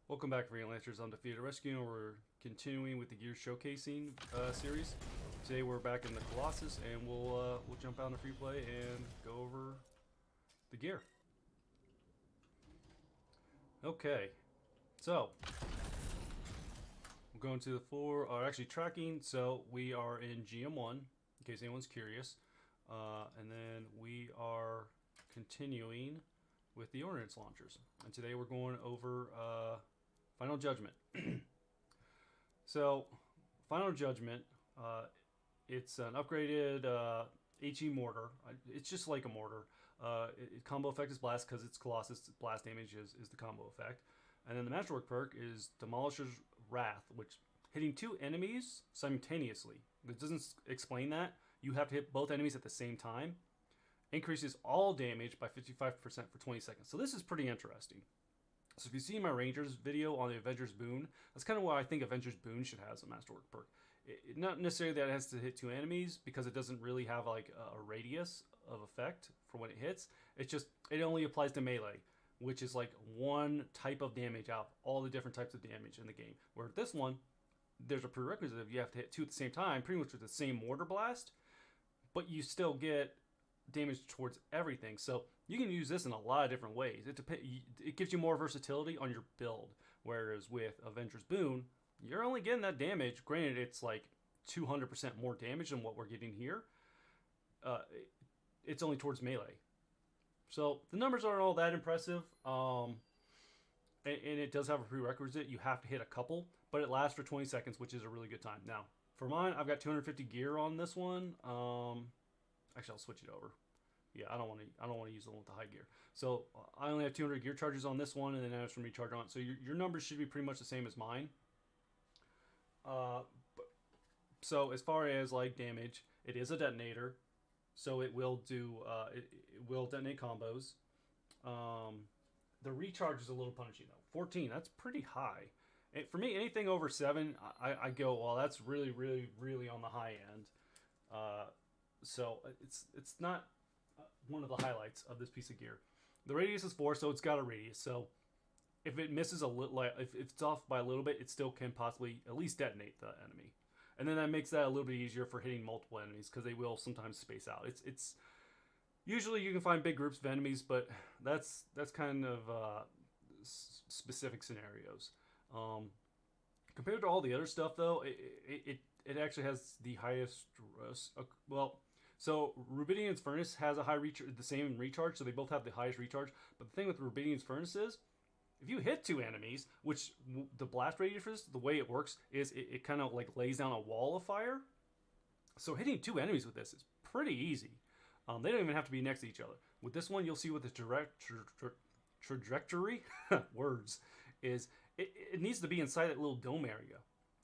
Welcome back, Freelancers. I'm Defeated Rescue, and we're continuing with the gear showcasing series. Today we're back in the Colossus, and we'll jump out into free play and go over the gear. Okay, so we're going to the floor, or actually tracking. So we are in GM1, in case anyone's curious, and then we are continuing with the ordnance launchers. And today we're going over Final Judgment. So, Final Judgment, it's an upgraded HE mortar. It's just like a mortar. Combo effect is blast because it's Colossus. Blast damage is the combo effect. And then the masterwork perk is Demolisher's Wrath, which hitting two enemies simultaneously. It doesn't explain that. You have to hit both enemies at the same time. Increases all damage by 55% for 20 seconds. So this is pretty interesting. So if you see my Rangers video on the Avengers Boon, that's kind of why I think Avengers Boon should have a Masterwork perk. Not necessarily that it has to hit two enemies, because it doesn't really have like a radius of effect for when it hits. It's just, it only applies to melee, which is like one type of damage out of all the different types of damage in the game. Where this one, there's a prerequisite of you have to hit two at the same time, pretty much with the same mortar blast, but you still get damage towards everything. So you can use this in a lot of different ways. It gives you more versatility on your build. Whereas with Avengers Boon, you're only getting that damage. Granted, it's like 200% more damage than what we're getting here. It's only towards melee. So the numbers aren't all that impressive. And it does have a prerequisite. You have to hit a couple, but it lasts for 20 seconds, which is a really good time. Now, for mine, I've got 250 gear on this one. Actually, I'll switch it over. Yeah, I don't want to use the one with the high gear. So I only have 200 gear charges on this one, and then I have some recharge on it. So your numbers should be pretty much the same as mine. So as far as like damage, it is a detonator, so it will do it will detonate combos. The recharge is a little punchy though. 14, that's pretty high. For me, anything over 7, I go, well, that's really, really, really on the high end. So it's not one of the highlights of this piece of gear. The radius is 4, so it's got a radius. So if it misses a little, if it's off by a little bit, it still can possibly at least detonate the enemy. And then that makes that a little bit easier for hitting multiple enemies, because they will sometimes space out. It's usually you can find big groups of enemies, but that's kind of specific scenarios. Compared to all the other stuff, though, it actually has the highest. So Rubidian's Furnace has a high the same recharge, so they both have the highest recharge. But the thing with Rubidian's Furnace is, if you hit two enemies, which the blast radius for this, the way it works is it kind of like lays down a wall of fire. So hitting two enemies with this is pretty easy. They don't even have to be next to each other. With this one, you'll see what the trajectory words is. It needs to be inside that little dome area,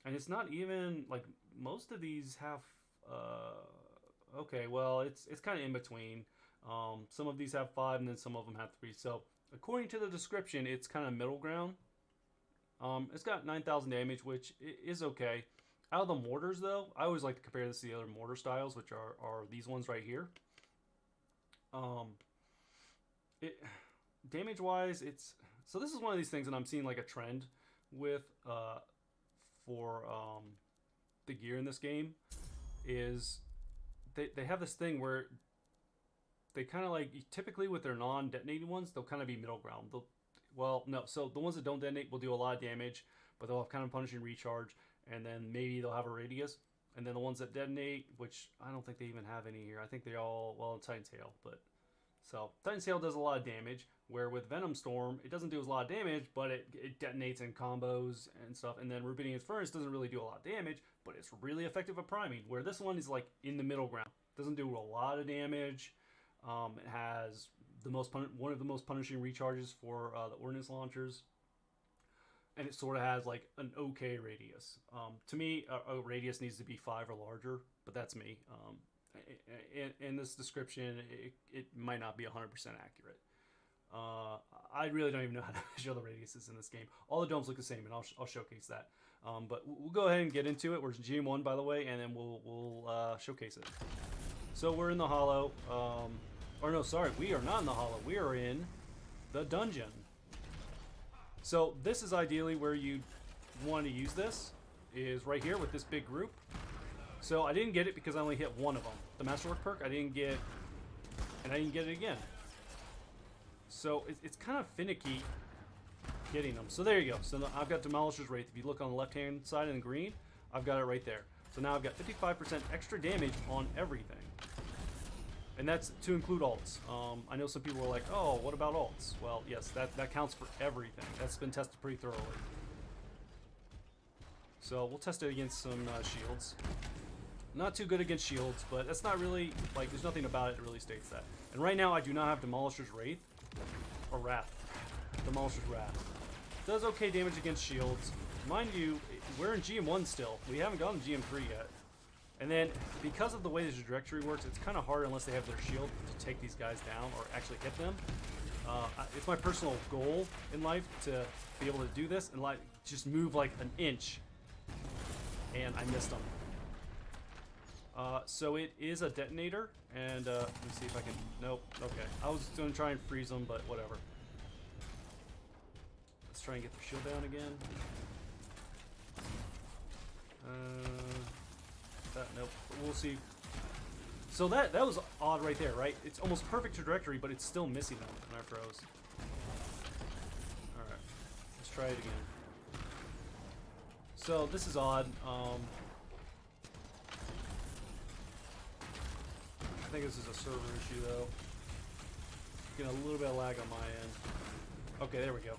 and it's not even like most of these have. Okay, well, it's kind of in between. Some of these have 5, and then some of them have 3. So according to the description, it's kind of middle ground. It's got 9,000 damage, which is okay. Out of the mortars, though, I always like to compare this to the other mortar styles, which are these ones right here. Damage wise, so this is one of these things that I'm seeing like a trend with for the gear in this game is they have this thing where they kind of like, typically with their non-detonating ones, they'll kind of be middle ground. So the ones that don't detonate will do a lot of damage, but they'll have kind of punishing recharge, and then maybe they'll have a radius. And then the ones that detonate, which I don't think they even have any here. I think they all, well, Titan's Hail, but so Titan's Hail does a lot of damage, where with Venom Storm, it doesn't do a lot of damage, but it detonates in combos and stuff. And then Rubidian's Furnace doesn't really do a lot of damage, but it's really effective at priming, where this one is like in the middle ground. Doesn't do a lot of damage. It has one of the most punishing recharges for the ordnance launchers, and it sort of has like an okay radius. To me, a radius needs to be 5 or larger, but that's me. In this description, it might not be 100% accurate. I really don't even know how to measure the radiuses in this game. All the domes look the same, and I'll showcase that. But we'll go ahead and get into it. We're GM1, by the way, and then we'll showcase it. So we're in the hollow. Or no, sorry, we are not in the hollow. We are in the dungeon. So this is ideally where you want to use this, is right here with this big group. So I didn't get it because I only hit one of them. The Masterwork perk I didn't get, and I didn't get it again. So it's kind of finicky getting them. So there you go. So I've got Demolisher's Wraith. If you look on the left-hand side in the green, I've got it right there. So now I've got 55% extra damage on everything. And that's to include alts. I know some people are like, oh, what about alts? Well, yes, that counts for everything. That's been tested pretty thoroughly. So we'll test it against some shields. Not too good against shields, but that's not really, like, there's nothing about it that really states that. And right now I do not have Demolisher's Wraith. Or Wrath. Demolisher's Wrath. Does okay damage against shields. Mind you, we're in GM1 still. We haven't gotten GM3 yet. And then, because of the way this trajectory works, it's kind of hard unless they have their shield to take these guys down or actually hit them. It's my personal goal in life to be able to do this and like just move like an inch. And I missed them. So it is a detonator, and let me see if I can. Nope. Okay. I was going to try and freeze them, but whatever. Let's try and get the shield down again. Nope. We'll see. So that was odd right there, right? It's almost perfect trajectory, but it's still missing them when I froze. All right. Let's try it again. So this is odd. I think this is a server issue though. Getting a little bit of lag on my end. Okay, there we go.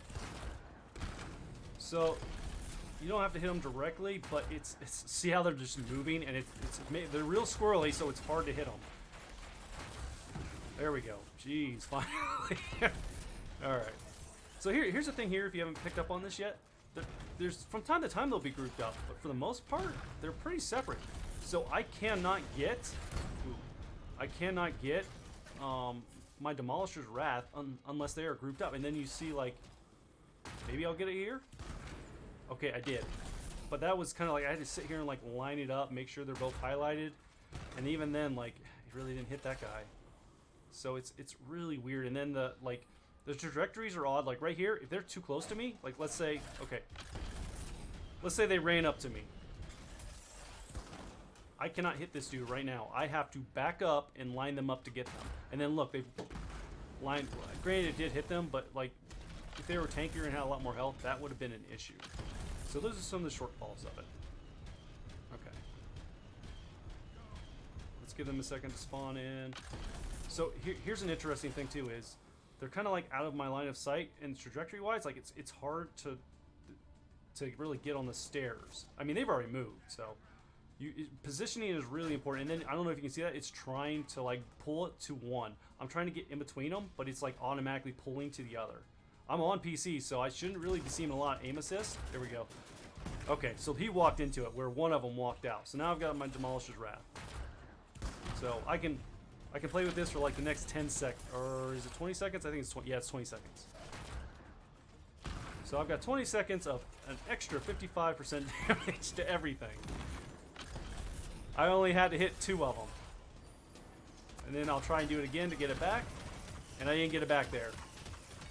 So you don't have to hit them directly, but it's see how they're just moving, and they're real squirrely, so it's hard to hit them. There we go. Jeez, finally. All right. So here's the thing here. If you haven't picked up on this yet, there's from time to time they'll be grouped up, but for the most part they're pretty separate. So I cannot get my Demolisher's Wrath unless they are grouped up, and then you see like maybe I'll get it here. Okay, I did. But that was kind of like, I had to sit here and like line it up, make sure they're both highlighted. And even then, like, it really didn't hit that guy. So it's really weird. And then the trajectories are odd. Like right here, if they're too close to me, like let's say, okay. Let's say they ran up to me. I cannot hit this dude right now. I have to back up and line them up to get them. And then look, they've lined, granted it did hit them, but like, if they were tankier and had a lot more health, that would have been an issue. So those are some of the shortfalls of it. Okay. Let's give them a second to spawn in. So here's an interesting thing too, is they're kind of like out of my line of sight, and trajectory-wise, like it's hard to really get on the stairs. I mean, they've already moved, so positioning is really important. And then I don't know if you can see that, it's trying to like pull it to one. I'm trying to get in between them, but it's like automatically pulling to the other. I'm on PC, so I shouldn't really be seeing a lot of aim assist. There we go. Okay, so he walked into it where one of them walked out. So now I've got my Demolisher's Wrath. So I can play with this for like the next 10 seconds, or is it 20 seconds? I think it's 20. Yeah, it's 20 seconds. So I've got 20 seconds of an extra 55% damage to everything. I only had to hit 2 of them. And then I'll try and do it again to get it back. And I didn't get it back there.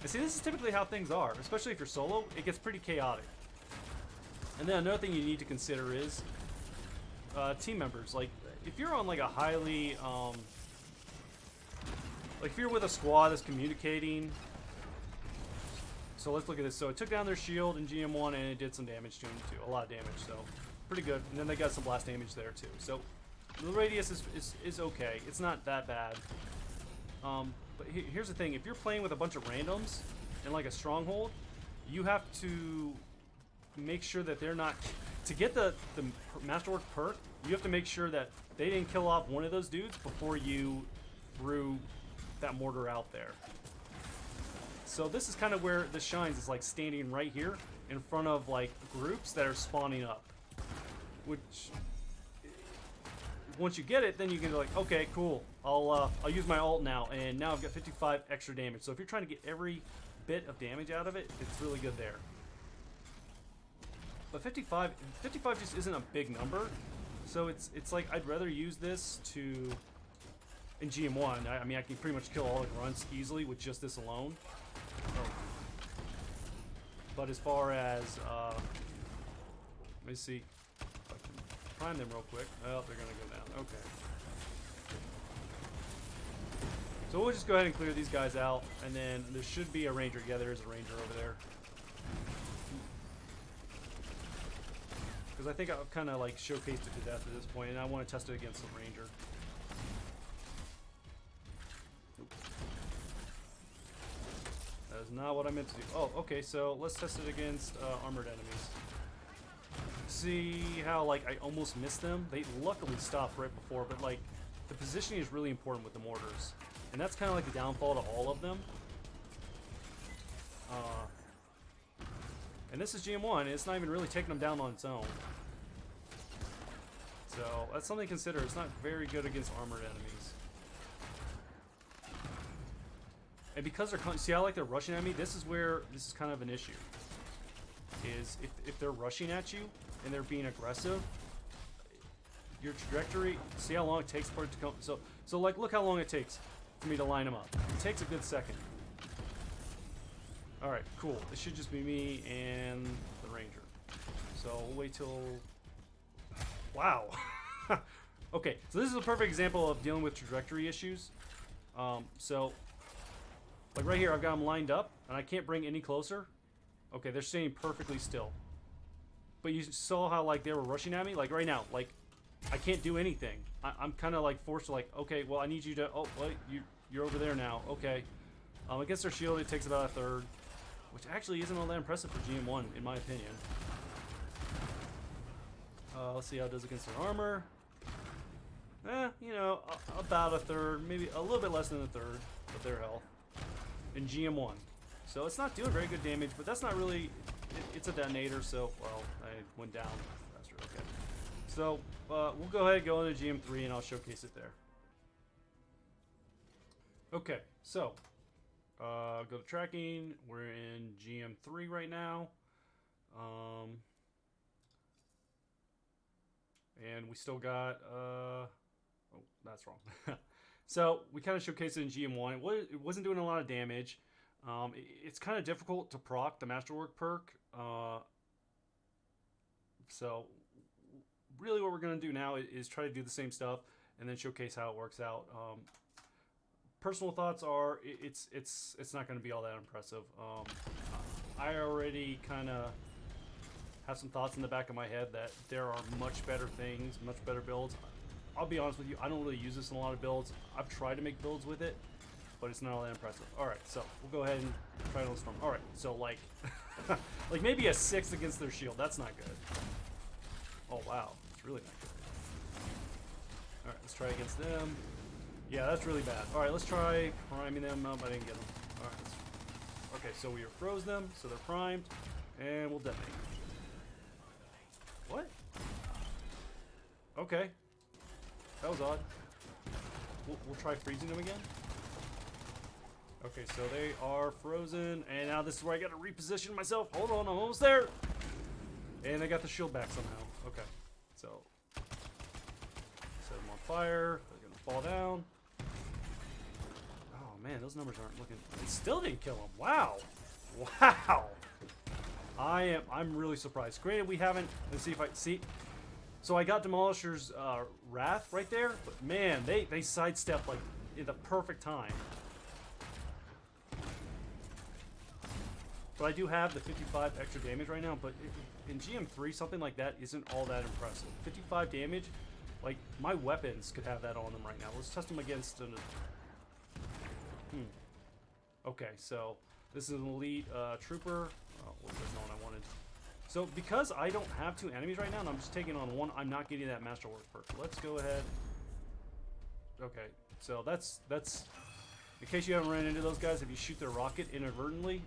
And see, this is typically how things are, especially if you're solo. It gets pretty chaotic. And then another thing you need to consider is team members. Like, if you're on like a highly, like if you're with a squad that's communicating. So let's look at this. So it took down their shield in GM1, and it did some damage to them too, a lot of damage. So pretty good. And then they got some blast damage there too. So the radius is okay. It's not that bad. But here's the thing, if you're playing with a bunch of randoms in like a stronghold, you have to make sure that they're not, to get the Masterwork perk, you have to make sure that they didn't kill off one of those dudes before you threw that mortar out there. So this is kind of where this shines, is like standing right here in front of like groups that are spawning up, which once you get it, then you can be like, okay, cool. I'll use my ult now, and now I've got 55 extra damage. So if you're trying to get every bit of damage out of it, it's really good there. But 55 just isn't a big number, so it's like I'd rather use this to in GM1. I mean, I can pretty much kill all the grunts easily with just this alone. Oh. But as far as let me see if I can prime them real quick. Oh, they're gonna go down. Okay. So we'll just go ahead and clear these guys out, and then there should be a ranger. Yeah, there is a ranger over there. Because I think I've kind of like showcased it to death at this point, and I want to test it against the ranger. Oops. That is not what I meant to do. Oh, okay, so let's test it against armored enemies. See how like I almost missed them? They luckily stopped right before, but like the positioning is really important with the mortars. And that's kind of like the downfall to all of them. And this is GM1, and it's not even really taking them down on its own. So that's something to consider. It's not very good against armored enemies. And because they're, see how like they're rushing at me, this is where this is kind of an issue. Is if they're rushing at you and they're being aggressive, your trajectory, see how long it takes for it to come. So like look how long it takes for me to line them up. It takes a good second. Alright, cool. It should just be me and the ranger. So we'll wait till... Wow. Okay, so this is a perfect example of dealing with trajectory issues. So, like right here, I've got them lined up, and I can't bring any closer. Okay, they're staying perfectly still. But you saw how like they were rushing at me? Like right now, like I can't do anything. I'm kind of like forced to like, okay, well I need you to, oh, well, you're over there now. Okay. Against their shield, it takes about a third. Which actually isn't all that impressive for GM1, in my opinion. Let's see how it does against their armor. You know, about a third, maybe a little bit less than a third of their health in GM1. So it's not doing very good damage, but that's not really... it's a detonator, so, well, I went down faster. Okay. So, we'll go ahead and go into GM3, and I'll showcase it there. Okay, so... go to tracking. We're in GM3 right now. And we still got, oh, that's wrong. So we kind of showcased it in GM1. It wasn't doing a lot of damage. It's kind of difficult to proc the Masterwork perk. So really what we're going to do now is try to do the same stuff and then showcase how it works out. Personal thoughts are it's not going to be all that impressive. I already kind of have some thoughts in the back of my head that there are much better things, much better builds. I'll be honest with you, I don't really use this in a lot of builds. I've tried to make builds with it, but it's not all that impressive. Alright, so we'll go ahead and try to storm. Alright, so like like maybe a 6 against their shield. That's not good. Oh wow, it's really not good. Alright, let's try against them. Yeah, that's really bad. Alright, let's try priming them. Nope, I didn't get them. Alright, okay, so we froze them, so they're primed, and we'll detonate. What? Okay. That was odd. We'll try freezing them again. Okay, so they are frozen, and now this is where I gotta reposition myself. Hold on, I'm almost there. And I got the shield back somehow. Okay, so set them on fire. They're gonna fall down. Oh man, those numbers aren't looking. It still didn't kill him. Wow, wow. I'm really surprised. Granted, we haven't. Let's see if I see. So I got Demolisher's Wrath right there, but man, they sidestep like in the perfect time. But I do have the 55 extra damage right now, but in GM3, something like that isn't all that impressive. 55 damage, like, my weapons could have that on them right now. Let's test them against an... Okay, so this is an elite trooper. Oh, well, there's no one I wanted. So because I don't have 2 enemies right now, and I'm just taking on 1, I'm not getting that Masterwork perk. Let's go ahead. Okay, so that's... In case you haven't ran into those guys, if you shoot their rocket inadvertently,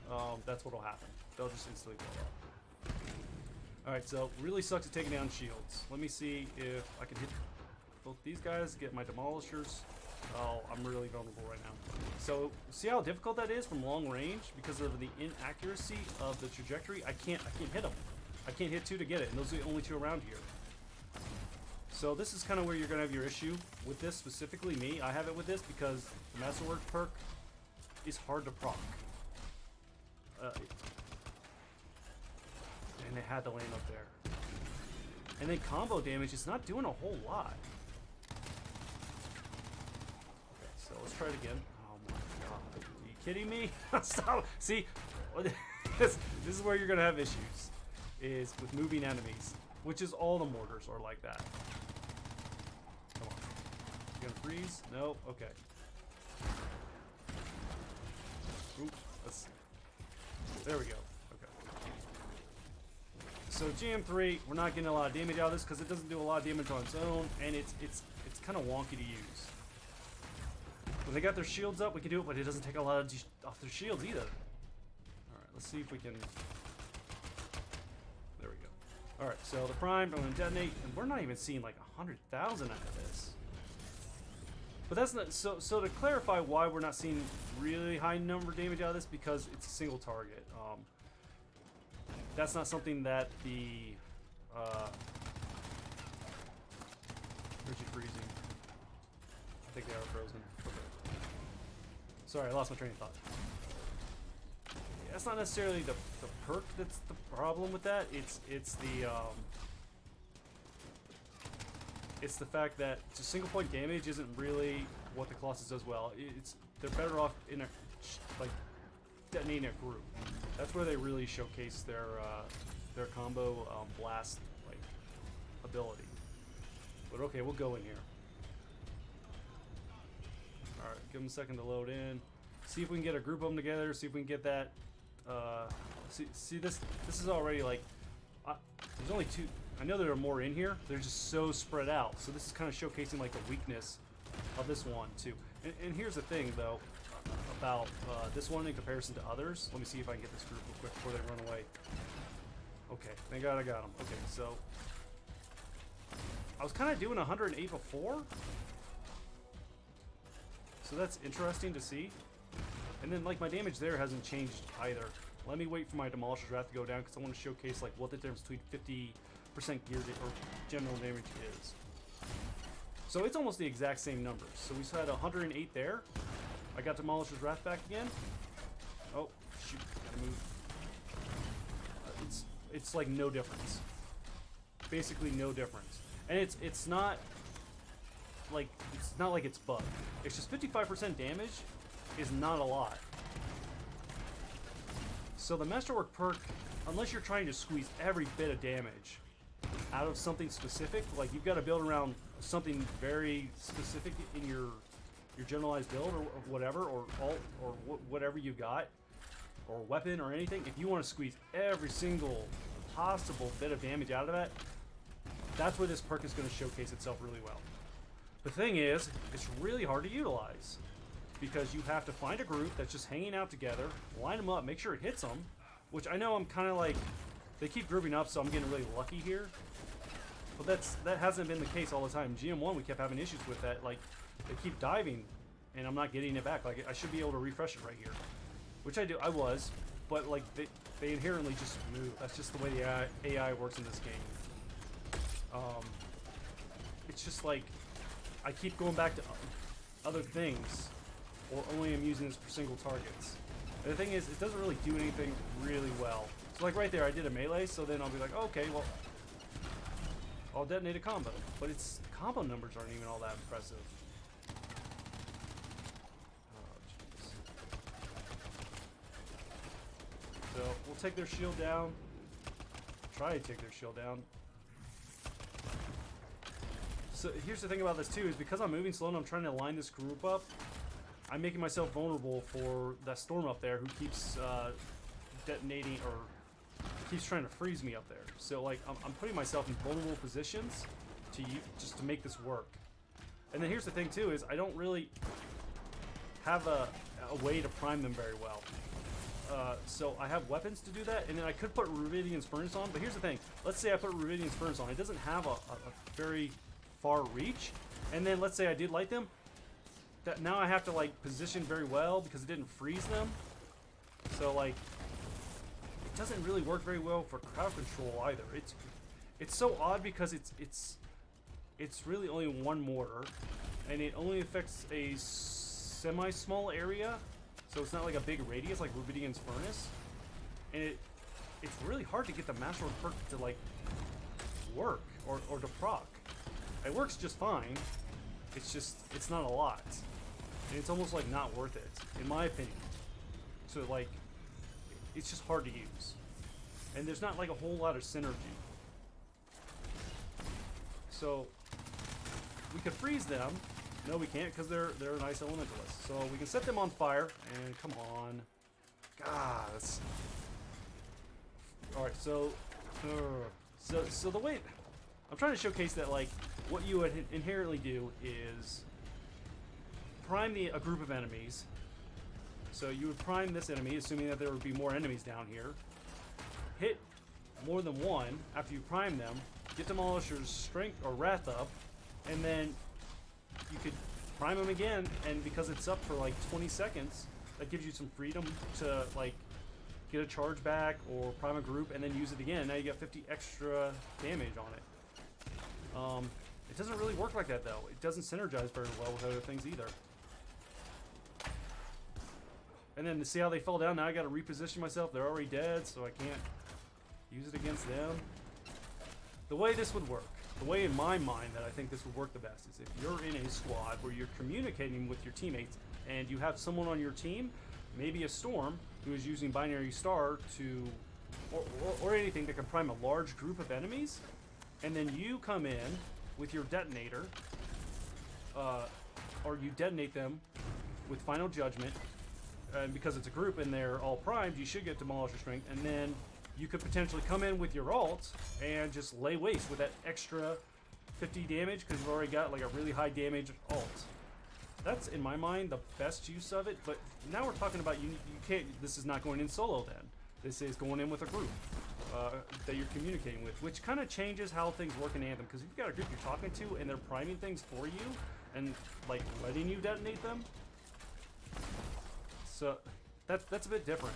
that's what'll happen. They'll just instantly blow up. Alright, so really sucks at taking down shields. Let me see if I can hit both these guys, get my demolishers. Oh, I'm really vulnerable right now. So, see how difficult that is from long range? Because of the inaccuracy of the trajectory, I can't hit them. I can't hit 2 to get it, and those are the only 2 around here. So this is kind of where you're going to have your issue with this, specifically me. I have it with this because the Masterwork perk is hard to proc. had to land up there. And then combo damage is not doing a whole lot. Okay, so let's try it again. Oh my god. Are you kidding me? Stop. See, this is where you're going to have issues. Is with moving enemies. Which is all the mortars are like that. Come on. You gonna freeze? No? Okay. Ooh, let's... There we go. So GM3, we're not getting a lot of damage out of this because it doesn't do a lot of damage on its own, and it's kind of wonky to use. When they got their shields up, we can do it, but it doesn't take a lot of off their shields either. All right, let's see if we can. There we go. All right, so the primed, I'm gonna detonate, and we're not even seeing like 100,000 out of this. But that's not so. So to clarify why we're not seeing really high number damage out of this, because it's a single target. That's not something that the where's she freezing? I think they are frozen. Okay. Sorry, I lost my train of thought. Yeah, that's not necessarily the perk that's the problem with that. It's the fact that just single point damage isn't really what the Colossus does well. They're better off in a like detonating a group. That's where they really showcase their combo blast like ability. But okay, we'll go in here. All right, give them a second to load in. See if we can get a group of them together. See if we can get that. See this. This is already like. There's only two. I know there are more in here. They're just so spread out. So this is kind of showcasing like the weakness of this one too. And here's the thing though. About this one in comparison to others. Let me see if I can get this group real quick before they run away. Okay, thank God I got them. Okay, so I was kind of doing 108 before, so that's interesting to see. And then like my damage there hasn't changed either. Let me wait for my Demolisher's Wrath to go down because I want to showcase like what the difference between 50% gear or general damage is. So it's almost the exact same numbers. So we had 108 there. I got Demolisher's Wrath back again. Oh, shoot. Gotta move. It's like no difference. Basically no difference. And it's not like it's bugged. It's just 55% damage is not a lot. So the Masterwork perk, unless you're trying to squeeze every bit of damage out of something specific, like you've got to build around something very specific in your generalized build or whatever, or alt, or whatever you got, or weapon or anything. If you want to squeeze every single possible bit of damage out of that, that's where this perk is going to showcase itself really well. The thing is, it's really hard to utilize because you have to find a group that's just hanging out together, line them up, make sure it hits them, which I know I'm kind of like, they keep grouping up, so I'm getting really lucky here. But that hasn't been the case all the time. GM1, we kept having issues with that. Like, they keep diving, and I'm not getting it back. Like, I should be able to refresh it right here, which I do. I was, but like they inherently just move. That's just the way the AI works in this game. It's just like I keep going back to other things, or only I'm using this for single targets. And the thing is, it doesn't really do anything really well. So like right there, I did a melee, so then I'll be like, oh, okay, well, I'll detonate a combo. But its combo numbers aren't even all that impressive. So we'll take their shield down. Try to take their shield down. So here's the thing about this too, is because I'm moving slow and I'm trying to line this group up, I'm making myself vulnerable for that storm up there who keeps detonating or keeps trying to freeze me up there. So like I'm putting myself in vulnerable positions just to make this work. And then here's the thing too, is I don't really have a way to prime them very well. So I have weapons to do that, and then I could put Rubidian's Furnace on, but here's the thing. Let's say I put Rubidian's Furnace on. It doesn't have a very far reach, and then let's say I did light them. That now I have to like position very well because it didn't freeze them. So like, it doesn't really work very well for crowd control either. It's so odd because it's really only one mortar, and it only affects a semi-small area. So it's not like a big radius like Rubidian's Furnace. And it's really hard to get the Masterwork perk to like work or to proc. It works just fine. It's just, it's not a lot. And it's almost like not worth it, in my opinion. So like, it's just hard to use. And there's not like a whole lot of synergy. So, we could freeze them. No, we can't because they're nice elementalists. So we can set them on fire, and come on. God, that's... Alright, so the way... I'm trying to showcase that, like, what you would inherently do is prime a group of enemies. So you would prime this enemy, assuming that there would be more enemies down here. Hit more than one after you prime them. Get Demolisher's strength or wrath up. And then you could prime them again. And because it's up for like 20 seconds, that gives you some freedom to like get a charge back or prime a group and then use it again. Now you got 50 extra damage on it. It doesn't really work like that though. It doesn't synergize very well with other things either. And then to see how they fall down, now I gotta reposition myself. They're already dead, so I can't use it against them. The way this would work, the way in my mind that I think this would work the best is if you're in a squad where you're communicating with your teammates and you have someone on your team, maybe a Storm, who is using Binary Star to, or anything that can prime a large group of enemies, and then you come in with your detonator, or you detonate them with Final Judgment, and because it's a group and they're all primed, you should get Demolisher Strength, and then you could potentially come in with your ult and just lay waste with that extra 50 damage because you've already got like a really high damage ult. That's, in my mind, the best use of it, but now we're talking about you can't, this is not going in solo then. This is going in with a group that you're communicating with, which kind of changes how things work in Anthem, because if you've got a group you're talking to and they're priming things for you and like letting you detonate them, so that's a bit different.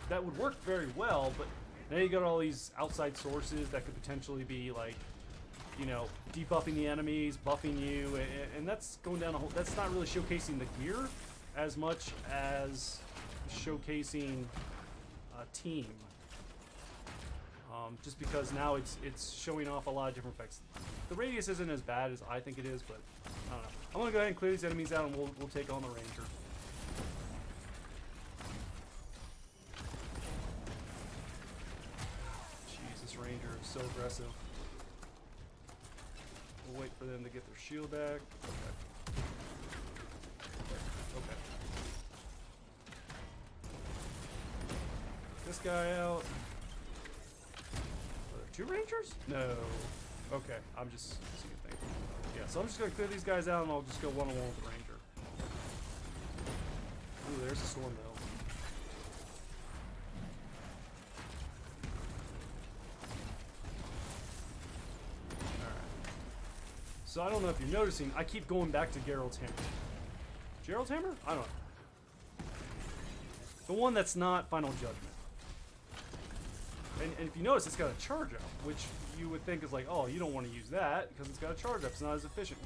That would work very well, but now you got all these outside sources that could potentially be like, you know, debuffing the enemies, buffing you, and that's going down a whole, that's not really showcasing the gear as much as showcasing a team. Just because now it's showing off a lot of different effects. The radius isn't as bad as I think it is, but I don't know. I'm gonna go ahead and clear these enemies out, and we'll take on the Ranger. Jeez, this Ranger is so aggressive. We'll wait for them to get their shield back. Okay. Okay. This guy out. Are there two Rangers? No. Okay, I'm just seeing things. Yeah, so I'm just gonna clear these guys out and I'll just go one-on-one with the Ranger. Ooh, there's a Storm though. So I don't know if you're noticing, I keep going back to Geralt's Hammer. Gerald's Hammer? I don't know. The one that's not Final Judgment. And if you notice, it's got a charge up, which you would think is like, oh, you don't want to use that because it's got a charge up. It's not as efficient.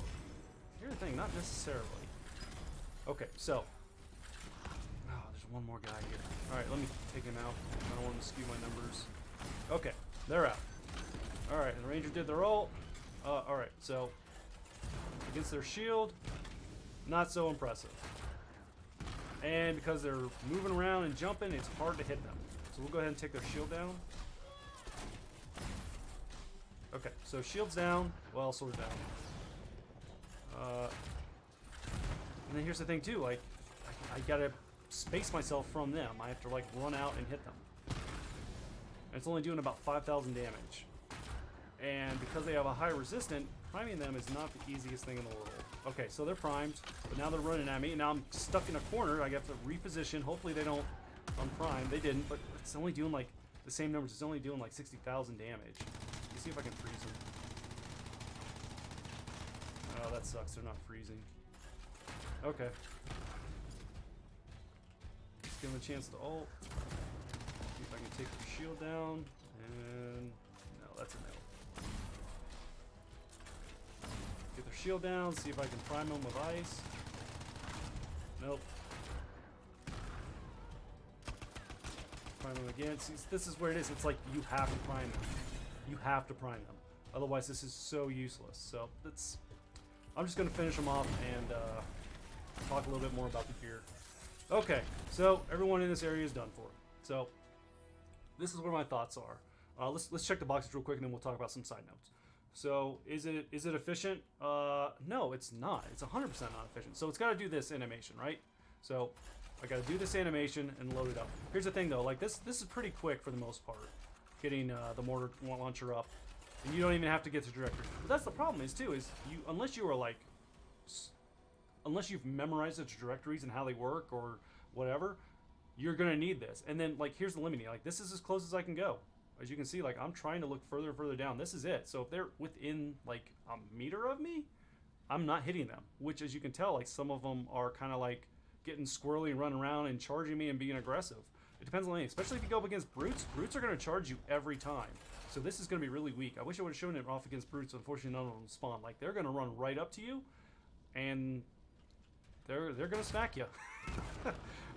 Here's the thing, not necessarily. Okay, so. Oh, there's one more guy here. All right, let me take him out. I don't want to skew my numbers. Okay, they're out. All right, the Ranger did their ult. All right, so against their shield, not so impressive. And because they're moving around and jumping, it's hard to hit them. So we'll go ahead and take their shield down. Okay, so shield's down, well, sword down. And then here's the thing too, like, I gotta space myself from them. I have to like run out and hit them. And it's only doing about 5,000 damage. And because they have a high resistant, priming them is not the easiest thing in the world. Okay, so they're primed, but now they're running at me, and now I'm stuck in a corner. I have to reposition. Hopefully they don't unprime. They didn't, but it's only doing like the same numbers. It's only doing like 60,000 damage. Let's see if I can freeze them. Oh, that sucks. They're not freezing. Okay. Let's give them a chance to ult. See if I can take their shield down. And no, that's a no. Get their shield down, see if I can prime them with ice. Nope. prime them again. See, this is where it is. It's like you have to prime them. You have to prime them. Otherwise, this is so useless. So that's. I'm just gonna finish them off and talk a little bit more about the gear. Okay, so everyone in this area is done for. So this is where my thoughts are. Let's check the boxes real quick, and then we'll talk about some side notes. So is it efficient? No, it's not. It's 100% not efficient. So it's got to do this animation, right? So I got to do this animation and load it up. Here's the thing, though. Like this is pretty quick for the most part, getting the mortar launcher up, and you don't even have to get the trajectory. But that's the problem is unless you've memorized the trajectories and how they work or whatever, you're gonna need this. And then like here's the limiting. Like this is as close as I can go. As you can see, like I'm trying to look further and further down. This is it. So if they're within like a meter of me, I'm not hitting them. Which, as you can tell, like some of them are kind of like getting squirrely and running around and charging me and being aggressive. It depends on the especially if you go up against brutes. Brutes are going to charge you every time. So this is going to be really weak. I wish I would have shown it off against brutes. Unfortunately, none of them spawn. Like they're going to run right up to you, and they're going to smack you.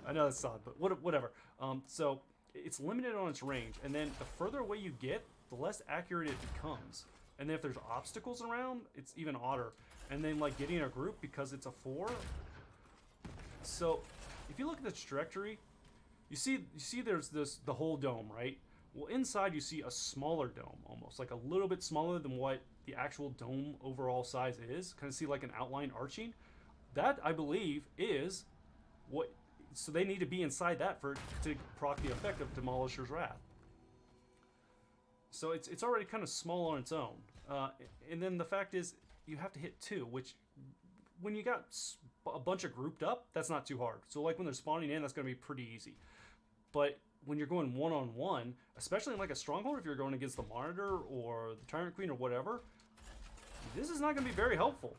I know that's odd, but whatever. So it's limited on its range, and then the further away you get, the less accurate it becomes. And then if there's obstacles around, it's even odder. And then like getting a group because it's a 4. So if you look at the trajectory, you see there's the whole dome, right? Well, inside you see a smaller dome, almost like a little bit smaller than what the actual dome overall size is. Kind of see like an outline arching. That I believe is what. So they need to be inside that to proc the effect of Demolisher's Wrath. So it's already kind of small on its own. And then the fact is you have to hit 2, which when you got a bunch of grouped up, that's not too hard. So like when they're spawning in, that's going to be pretty easy. But when you're going one-on-one, especially in like a stronghold, if you're going against the Monitor or the Tyrant Queen or whatever, this is not going to be very helpful.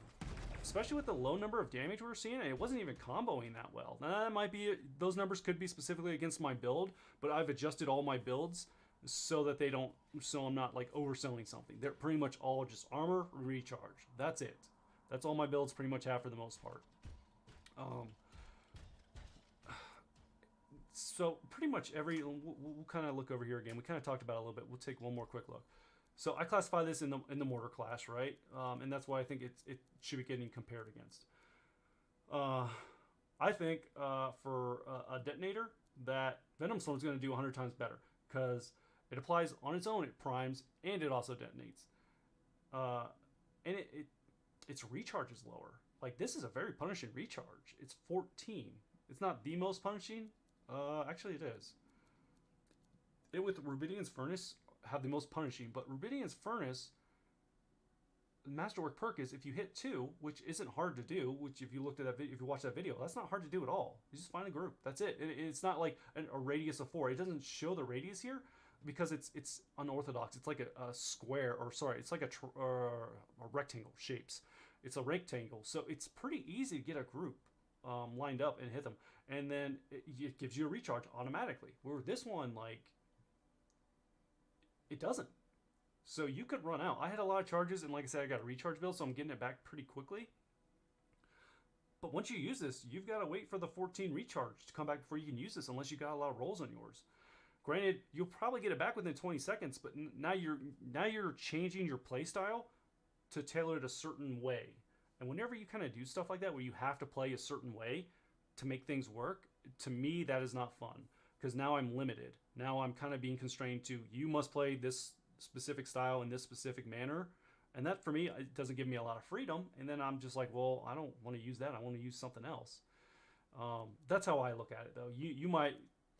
Especially with the low number of damage we were seeing, and it wasn't even comboing that well. Now that might be, those numbers could be specifically against my build, but I've adjusted all my builds so that so I'm not like overselling something. They're pretty much all just armor, recharge. That's it. That's all my builds pretty much have for the most part. So pretty much we'll kind of look over here again. We kind of talked about it a little bit. We'll take one more quick look. So I classify this in the mortar class, right? And that's why I think it should be getting compared against. I think for a detonator, that Venom Stone is going to do 100 times better because it applies on its own, it primes, and it also detonates. And its recharge is lower. Like this is a very punishing recharge. It's 14. It's not the most punishing. Actually, it is. It with Rubidian's Furnace have the most punishing, but Rubidian's Furnace Masterwork perk is if you hit 2, which isn't hard to do, which if you looked at that if you watch that video, that's not hard to do at all. You just find a group. That's it. It's not like a radius of 4. It doesn't show the radius here because it's unorthodox. It's like a square, or sorry, it's like a rectangle shapes. It's a rectangle, so it's pretty easy to get a group lined up and hit them, and then it gives you a recharge automatically. Where this one, like, it doesn't. So you could run out. I had a lot of charges, and like I said, I got a recharge build, so I'm getting it back pretty quickly. But once you use this, you've got to wait for the 14 recharge to come back before you can use this, unless you got a lot of rolls on yours. Granted, you'll probably get it back within 20 seconds, but now you're changing your playstyle to tailor it a certain way. And whenever you kind of do stuff like that, where you have to play a certain way to make things work, to me, that is not fun. Because now I'm limited. Now I'm kind of being constrained to, you must play this specific style in this specific manner. And that, for me, it doesn't give me a lot of freedom. And then I'm just like, well, I don't want to use that. I want to use something else. That's how I look at it, though. You might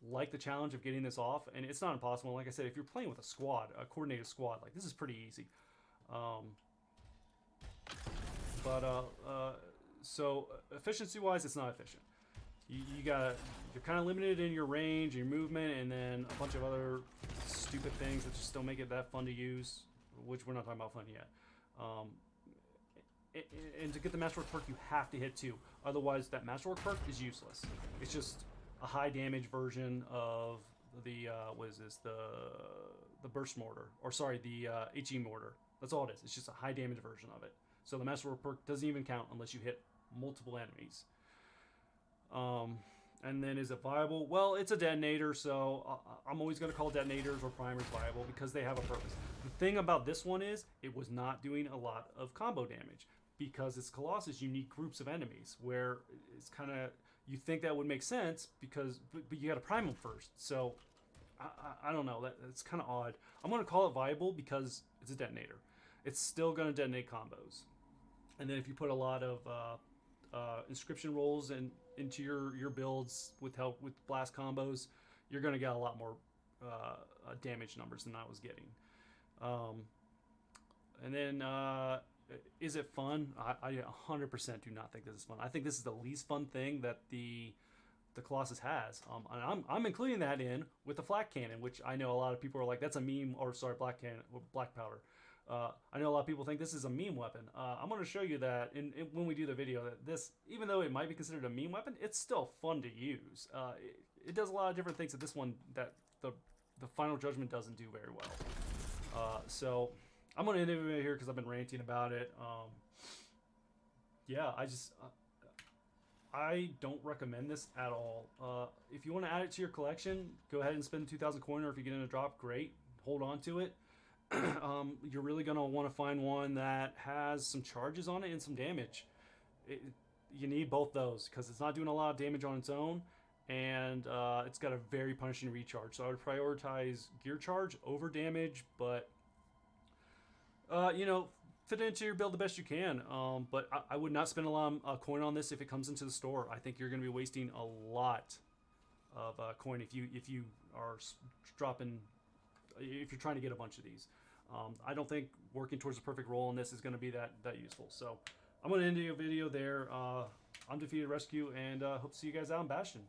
like the challenge of getting this off, and it's not impossible. Like I said, if you're playing with a squad, a coordinated squad, like, this is pretty easy. So efficiency-wise, it's not efficient. You're kind of limited in your range, your movement, and then a bunch of other stupid things that just don't make it that fun to use, which we're not talking about fun yet. And to get the Masterwork perk, you have to hit 2. Otherwise, that Masterwork perk is useless. It's just a high damage version of the what is this? The burst mortar, or sorry, the HE mortar. That's all it is. It's just a high damage version of it. So the Masterwork perk doesn't even count unless you hit multiple enemies. And then is it viable? Well, it's a detonator, so I'm always going to call detonators or primers viable because they have a purpose. The thing about this one is it was not doing a lot of combo damage because it's Colossus unique groups of enemies where it's kind of, you think that would make sense because, but you got to prime them first. So I don't know, that's kind of odd. I'm going to call it viable because it's a detonator. It's still going to detonate combos. And then if you put a lot of inscription rolls into your builds with help with blast combos, you're going to get a lot more damage numbers than I was getting. And then is it fun? I 100% do not think this is fun. I think this is the least fun thing that the Colossus has. And I'm including that in with the flak cannon, which I know a lot of people are like, that's a meme, or sorry, black cannon, black powder. I know a lot of people think this is a meme weapon. I'm going to show you that when we do the video, that this, even though it might be considered a meme weapon, it's still fun to use. It does a lot of different things that this one, that the final Judgment doesn't do very well. So I'm going to end it here because I've been ranting about it. Yeah, I don't recommend this at all. If you want to add it to your collection, go ahead and spend 2,000 coin, or if you get in a drop, great. Hold on to it. You're really going to want to find one that has some charges on it and some damage. You need both those because it's not doing a lot of damage on its own, and it's got a very punishing recharge. So I would prioritize gear charge over damage, but fit into your build the best you can. But I would not spend a lot of coin on this if it comes into the store. I think you're going to be wasting a lot of coin if you are dropping, if you're trying to get a bunch of these. I don't think working towards a perfect roll on this is going to be that useful. So I'm going to end the video there. I'm Defeated Rescue, and hope to see you guys out in Bastion.